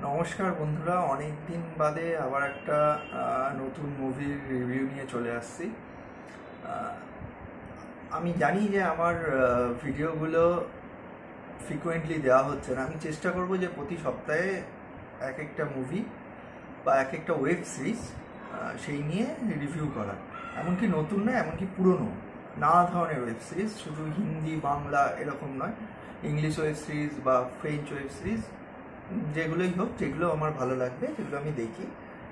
নমস্কার বন্ধুরা, অনেক দিন বাদে আবার একটা নতুন মুভির রিভিউ নিয়ে চলে আসছি। আহ, আমি জানি যে আমার ভিডিওগুলো ফ্রিকোয়েন্টলি দেওয়া হচ্ছে না। আমি চেষ্টা করব যে প্রতি সপ্তাহে এক একটা মুভি বা এক একটা ওয়েব সিরিজ সেই নিয়ে রিভিউ করা। এমনকি নতুন নয়, এমনকি পুরনো নানা ধরনের ওয়েব সিরিজ, শুধু হিন্দি বাংলা এরকম নয়, ইংলিশ ওয়েব সিরিজ বা ফ্রেঞ্চ ওয়েব সিরিজ, যেগুলোই হোক, যেগুলো আমার ভালো লাগবে, যেগুলো আমি দেখি,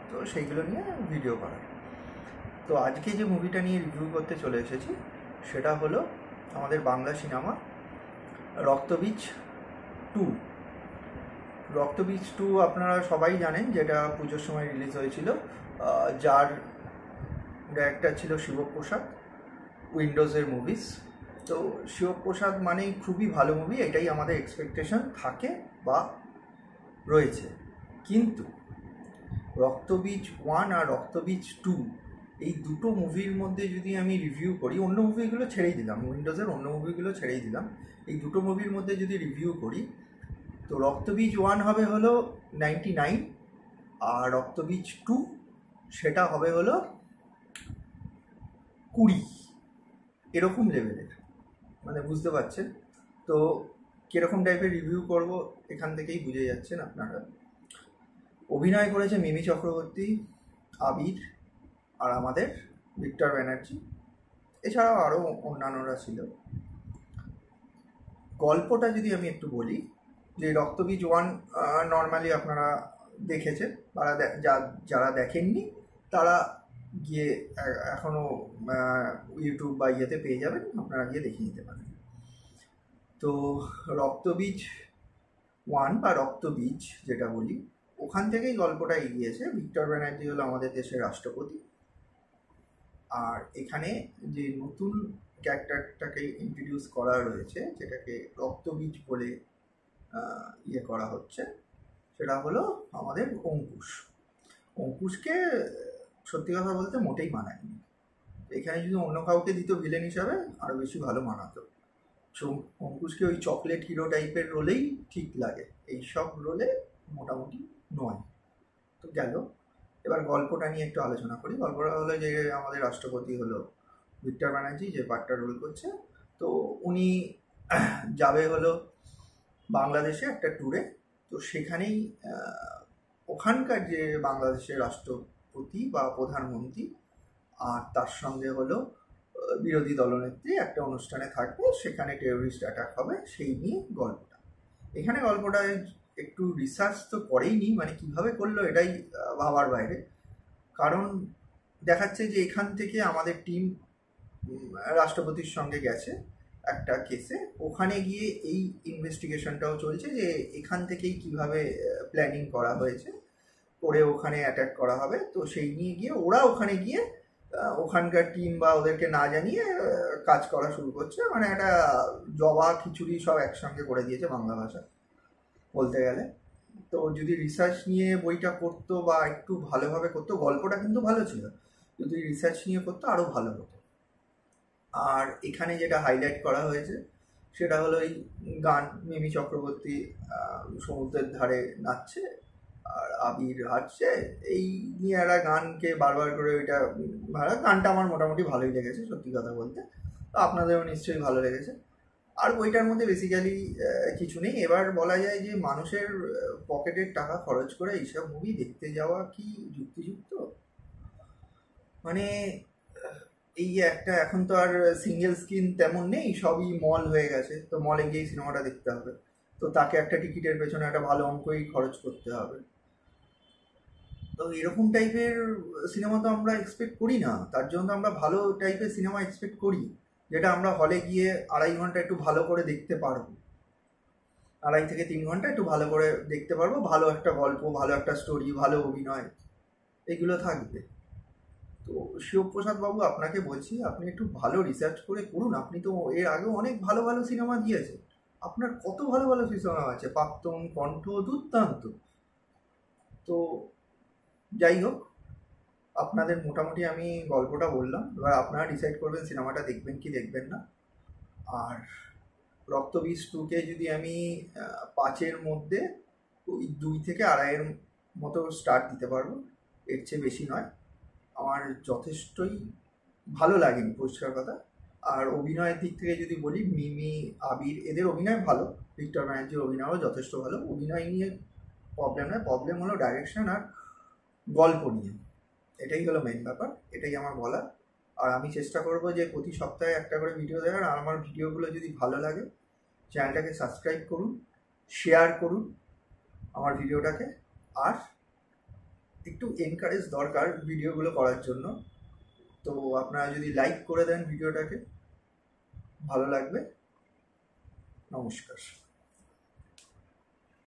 তো সেইগুলো নিয়ে ভিডিও করা। তো আজকে যে মুভিটা নিয়ে রিভিউ করতে চলে এসেছি সেটা হলো আমাদের বাংলা সিনেমা রক্তবীজ 2। রক্তবীজ 2 আপনারা সবাই জানেন, যেটা পুজোর সময় রিলিজ হয়েছিল। যার ডাইরেক্টর ছিল শিবপ্রসাদ, উইন্ডোজের মুভিস। তো শিবপ্রসাদ মানেই খুবই ভালো মুভি, এটাই আমাদের এক্সপেকটেশন থাকে বা রয়েছে। কিন্তু রক্তবীজ 1 আর রক্তবীজ 2 এই দুটো মুভির মধ্যে যদি আমি রিভিউ করি, অন্য মুভিগুলো ছেড়েই দিলাম, উইন্ডোজের অন্য মুভিগুলো ছেড়েই দিলাম, এই দুটো মুভির মধ্যে যদি রিভিউ করি, তো রক্তবীজ 1 হবে হলো 99, আর রক্তবীজ 2 সেটা হবে হলো 20, এরকম লেভেলের। মানে বুঝতে পারছেন তো কীরকম টাইপের রিভিউ করব, এখান থেকেই বুঝে যাচ্ছেন আপনারা। অভিনয় করেছে মিমি চক্রবর্তী, আবির, আর আমাদের ভিক্টর ব্যানার্জি, এছাড়াও আরও অন্যান্যরা ছিল। গল্পটা যদি আমি একটু বলি, যে রক্তবীজ 1 নর্মালি আপনারা দেখেছেন, যারা দেখেননি তারা গিয়ে এখনও ইউটিউব বা ইয়েতে পেয়ে যাবেন, আপনারা গিয়ে দেখে নিতে পারেন। তো রক্তবীজ 1 বা রক্তবীজ যেটা বলি, ওখান থেকেই গল্পটা এগিয়েছে। ভিক্টর ব্যানার্জি হলো আমাদের দেশের রাষ্ট্রপতি, আর এখানে যে নতুন ক্যারেক্টারটাকে ইন্ট্রোডিউস করা রয়েছে, যেটাকে রক্তবীজ বলে ইয়ে করা হচ্ছে, সেটা হলো আমাদের অঙ্কুশ। অঙ্কুশকে সত্যি কথা বলতে মোটেই মানায়নি। এখানে যদি অন্য কাউকে দিত ভিলেন হিসাবে, আরও বেশি ভালো মানাতো। অঙ্কুশকে ওই চকলেট হিরো টাইপের রোলেই ঠিক লাগে, এইসব রোলে মোটামুটি নয়। তো গেল, এবার গল্পটা নিয়ে একটু আলোচনা করি। গল্পটা হলো যে আমাদের রাষ্ট্রপতি হলো ভিক্টর ব্যানার্জি, যে পার্টটা রোল করছে। তো উনি যাবে হলো বাংলাদেশে একটা ট্যুরে। তো সেখানেই ওখানকার যে বাংলাদেশের রাষ্ট্রপতি বা প্রধানমন্ত্রী আর তার সঙ্গে হলো বিরোধী দলনেত্রী একটা অনুষ্ঠানে থাকবে, সেখানে টেরোরিস্ট অ্যাটাক হবে, সেই নিয়ে গল্পটা। এখানে গল্পটায় একটু রিসার্চ তো করেইনি, মানে কিভাবে করলো এটাই ভাবার বাইরে। কারণ দেখাচ্ছে যে এখান থেকে আমাদের টিম রাষ্ট্রপতির সঙ্গে গেছে একটা কেসে, ওখানে গিয়ে এই ইনভেস্টিগেশনটাও চলছে যে এখান থেকেই কিভাবে প্ল্যানিং করা হয়েছে, করে ওখানে অ্যাটাক করা হবে। তো সেই নিয়ে গিয়ে ওরা ওখানে গিয়ে ওখানকার টিম বা ওদেরকে না জানিয়ে কাজ করা শুরু করছে। মানে একটা জবা খিচুড়ি সব একসঙ্গে করে দিয়েছে বাংলা ভাষা বলতে গেলে। তো যদি রিসার্চ নিয়ে বইটা করতো বা একটু ভালোভাবে করতো, গল্পটা কিন্তু ভালো ছিল, যদি রিসার্চ নিয়ে করতো আরও ভালো হতো। আর এখানে যেটা হাইলাইট করা হয়েছে সেটা হলো এই গান, মিমি চক্রবর্তী সমুদ্রের ধারে নাচছে আর আবির হাঁটছে, এই নিয়ে একটা গানকে বারবার করে ওইটা ভালো। গানটা আমার মোটামুটি ভালোই লেগেছে সত্যি কথা বলতে, তো আপনাদেরও নিশ্চয়ই ভালো লেগেছে। আর বইটার মধ্যে বেসিক্যালি কিছু নেই। এবার বলা যায় যে মানুষের পকেটের টাকা খরচ করে এইসব মুভি দেখতে যাওয়া কি যুক্তিযুক্ত? মানে এই যে একটা, এখন তো আর সিঙ্গেল স্ক্রিন তেমন নেই, সবই মল হয়ে গেছে, তো মলে গিয়েই সিনেমাটা দেখতে হবে, তো তাকে একটা টিকিটের পেছনে একটা ভালো অঙ্কই খরচ করতে হবে। তো এরকম টাইপের সিনেমা তো আমরা এক্সপেক্ট করি না, তার জন্য তো আমরা ভালো টাইপের সিনেমা এক্সপেক্ট করি, যেটা আমরা হলে গিয়ে 2.5 ঘন্টা একটু ভালো করে দেখতে পারবো, 2.5 থেকে 3 ঘন্টা একটু ভালো করে দেখতে পারবো, ভালো একটা গল্প, ভালো একটা স্টোরি, ভালো অভিনয়, এগুলো থাকবে। তো শিবপ্রসাদ বাবু, আপনাকে বলছি, আপনি একটু ভালো রিসার্চ করে করুন। আপনি তো এর আগেও অনেক ভালো ভালো সিনেমা দিয়েছেন, আপনার কত ভালো ভালো সিনেমা আছে, প্রাক্তন, কণ্ঠ, দুর্দান্ত। তো যাই হোক, আপনাদের মোটামুটি আমি গল্পটা বললাম, এবার আপনারা ডিসাইড করবেন সিনেমাটা দেখবেন কি দেখবেন না। আর রক্তবীজ 2কে যদি আমি 5-এর মধ্যে ওই 2 থেকে 2.5-এর মতো স্টার দিতে পারবো, এর চেয়ে বেশি নয়। আমার যথেষ্টই ভালো লাগেনি পরিষ্কার কথা। আর অভিনয়ের দিক থেকে যদি বলি, মিমি, আবির এদের অভিনয় ভালো, ভিক্টর ব্যানার্জির অভিনয়ও যথেষ্ট ভালো। অভিনয় নিয়ে প্রবলেম নয়, প্রবলেম হলো ডাইরেকশন আর গল্প নিয়ে। এটাই হলো মেন ব্যাপার, এটাই আমার বলা। আর আমি চেষ্টা করবো যে প্রতি সপ্তাহে একটা করে ভিডিও দেওয়ার। আর আমার ভিডিওগুলো যদি ভালো লাগে, চ্যানেলটাকে সাবস্ক্রাইব করুন, শেয়ার করুন আমার ভিডিওটাকে। আর একটু এনকারেজ দরকার ভিডিওগুলো করার জন্য, তো আপনারা যদি লাইক করে দেন ভিডিওটাকে, ভালো লাগবে। নমস্কার।